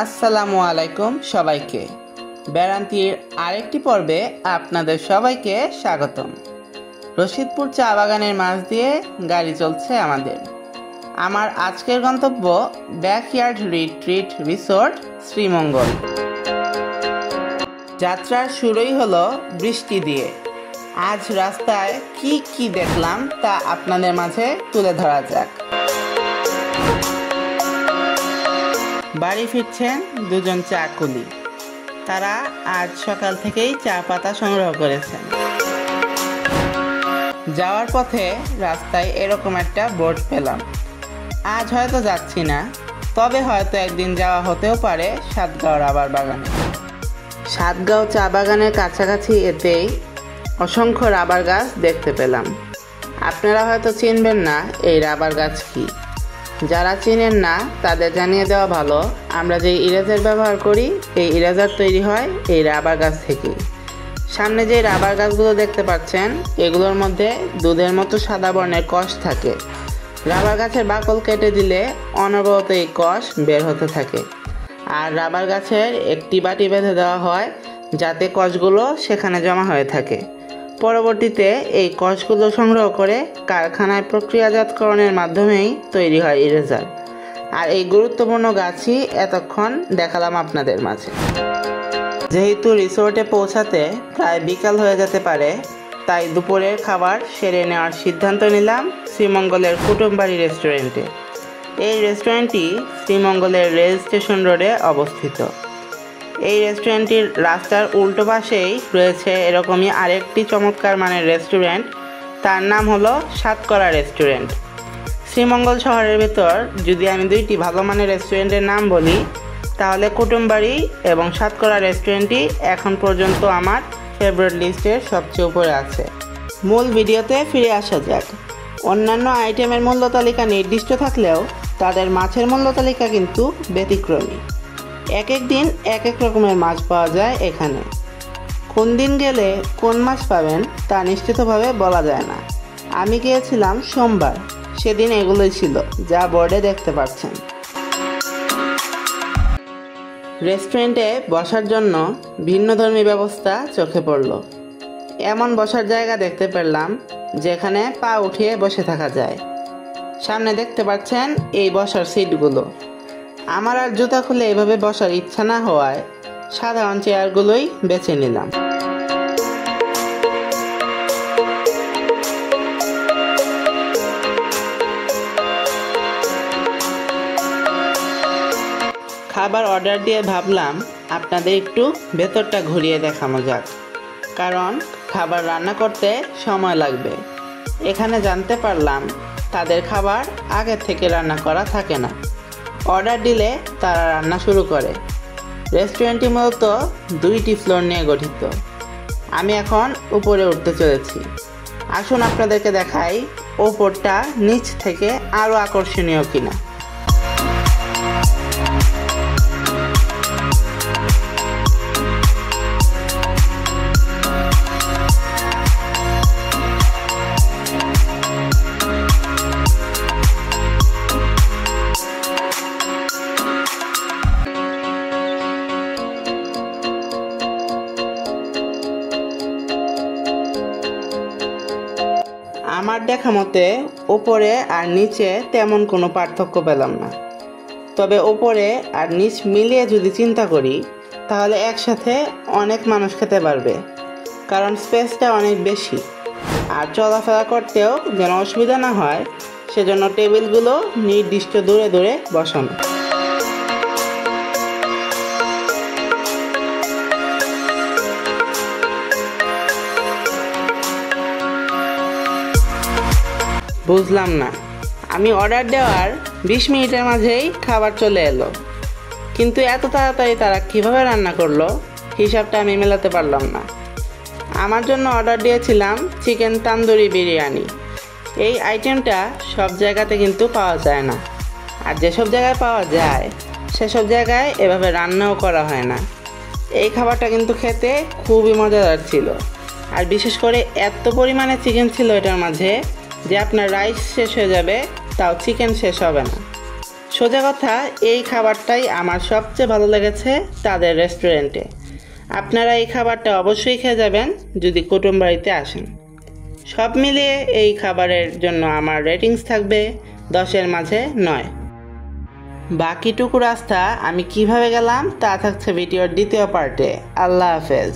আসসালামু আলাইকুম সবাইকে। বেড়ান্তির আরেকটি পর্বে আপনাদের সবাইকে স্বাগতম। রশিদপুর চা বাগানের মাঝ দিয়ে গাড়ি চলছে আমাদের। আমার আজকের গন্তব্য ব্যাকইয়ার্ড রিট্রিট রিসোর্ট শ্রীমঙ্গল। যাত্রার শুরুই হলো বৃষ্টি দিয়ে। আজ রাস্তায় কি কি দেখলাম তা আপনাদের মাঝে তুলে ধরা যাক। বাড়ি ফিরছেন দুজন চা কুলি। তারা আজ সকাল থেকেই চা পাতা সংগ্রহ করেছেন। যাওয়ার পথে রাস্তায় এরকম একটা বোর্ড পেলাম। আজ হয়তো যাচ্ছি না, তবে হয়তো একদিন যাওয়া হতেও পারে সাতগাঁও রাবার বাগানে। সাতগাঁও চা বাগানের কাছাকাছি এতেই অসংখ্য রাবার গাছ দেখতে পেলাম। আপনারা হয়তো চিনবেন না এই রাবার গাছ কি। যারা চিনেন না তাদের জানিয়ে দেওয়া ভালো, আমরা যে ইরেজার ব্যবহার করি এই ইরেজার তৈরি হয় এই রাবার গাছ থেকে। সামনে যে রাবার গাছগুলো দেখতে পাচ্ছেন এগুলোর মধ্যে দুধের মতো সাদা বর্ণের কষ থাকে। রাবার গাছের বাকল কেটে দিলে অনবরত এই কষ বের হতে থাকে। আর রাবার গাছের একটি বাটি বেঁধে দেওয়া হয় যাতে কষগুলো সেখানে জমা হয়ে থাকে। পরবর্তীতে এই কষগুলো সংগ্রহ করে কারখানায় প্রক্রিয়াজাতকরণের মাধ্যমেই তৈরি হয় ইরেজার। আর এই গুরুত্বপূর্ণ গাছই এতক্ষণ দেখালাম আপনাদের মাঝে। যেহেতু রিসোর্টে পৌঁছাতে প্রায় বিকাল হয়ে যেতে পারে, তাই দুপুরের খাবার সেরে নেওয়ার সিদ্ধান্ত নিলাম শ্রীমঙ্গলের কুটুমবাড়ি রেস্টুরেন্টে। এই রেস্টুরেন্টটি শ্রীমঙ্গলের রেল স্টেশন রোডে অবস্থিত। এই রেস্টুরেন্টটির রাস্তার উল্টো পাশেই রয়েছে এরকমই আরেকটি চমৎকার মানের রেস্টুরেন্ট, তার নাম হলো সাতকরা রেস্টুরেন্ট। শ্রীমঙ্গল শহরের ভেতর যদি আমি দুইটি ভালো মানের রেস্টুরেন্টের নাম বলি তাহলে কুটুমবাড়ি এবং সাতকরা রেস্টুরেন্টটি এখন পর্যন্ত আমার ফেভারিট লিস্টের সবচেয়ে উপরে আছে। মূল ভিডিওতে ফিরে আসা যাক। অন্যান্য আইটেমের মূল্য তালিকা নির্দিষ্ট থাকলেও তাদের মাছের মূল্য তালিকা কিন্তু ব্যতিক্রমী। এক এক দিন এক এক রকমের মাছ পাওয়া যায় এখানে। কোন দিন গেলে কোন মাছ পাবেন তা নিশ্চিতভাবে বলা যায় না। আমি গিয়েছিলাম সোমবার, সেদিন এগুলোই ছিল যা বোর্ডে দেখতে পাচ্ছেন। রেস্টুরেন্টে বসার জন্য ভিন্নধর্মী ব্যবস্থা চোখে পড়ল। এমন বসার জায়গা দেখতে পেলাম যেখানে পা উঠিয়ে বসে থাকা যায়। সামনে দেখতে পাচ্ছেন এই বসার সিটগুলো। আমার আর জুতা খুলে এভাবে বসার ইচ্ছা না হওয়ায় সাধারণ চেয়ারগুলোই বেছে নিলাম। খাবার অর্ডার দিয়ে ভাবলাম আপনাদের একটু ভেতরটা ঘুরিয়ে দেখানো যাক, কারণ খাবার রান্না করতে সময় লাগবে। এখানে জানতে পারলাম তাদের খাবার আগে থেকে রান্না করা থাকে না, অর্ডার দিলে তারা রান্না শুরু করে। রেস্টুরেন্টটি মূলত দুইটি ফ্লোর নিয়ে গঠিত। আমি এখন উপরে উঠতে চলেছি। আসুন আপনাদেরকে দেখাই ওপরটা নিচ থেকে আরও আকর্ষণীয় কিনা। আমার দেখা মতে ওপরে আর নিচে তেমন কোনো পার্থক্য পেলাম না। তবে ওপরে আর নিচ মিলিয়ে যদি চিন্তা করি তাহলে একসাথে অনেক মানুষ খেতে পারবে, কারণ স্পেসটা অনেক বেশি। আর চলাফেরা করতেও যেন অসুবিধা না হয় সেজন্য টেবিলগুলো নির্দিষ্ট দূরে দূরে বসানো। বুঝলাম না, আমি অর্ডার দেওয়ার 20 মিনিটের মাঝেই খাবার চলে এলো, কিন্তু এত তাড়াতাড়ি তারা কিভাবে রান্না করলো হিসাবটা আমি মেলাতে পারলাম না। আমার জন্য অর্ডার দিয়েছিলাম চিকেন তান্দুরি বিরিয়ানি। এই আইটেমটা সব জায়গাতে কিন্তু পাওয়া যায় না, আর যেসব জায়গায় পাওয়া যায় সেসব জায়গায় এভাবে রান্নাও করা হয় না। এই খাবারটা কিন্তু খেতে খুবই মজাদার ছিল, আর বিশেষ করে এত পরিমাণে চিকেন ছিল এটার মাঝে যে আপনার রাইস শেষ হয়ে যাবে তাও চিকেন শেষ হবে না। সোজা কথা, এই খাবারটাই আমার সবচেয়ে ভালো লেগেছে তাদের রেস্টুরেন্টে। আপনারা এই খাবারটা অবশ্যই খেয়ে যাবেন যদি কুটুম বাড়িতে আসেন। সব মিলিয়ে এই খাবারের জন্য আমার রেটিংস থাকবে 10-এর মাঝে 9। বাকিটুকু রাস্তা আমি কিভাবে গেলাম তা থাকছে ভিডিওর দ্বিতীয় পার্টে। আল্লাহ হাফেজ।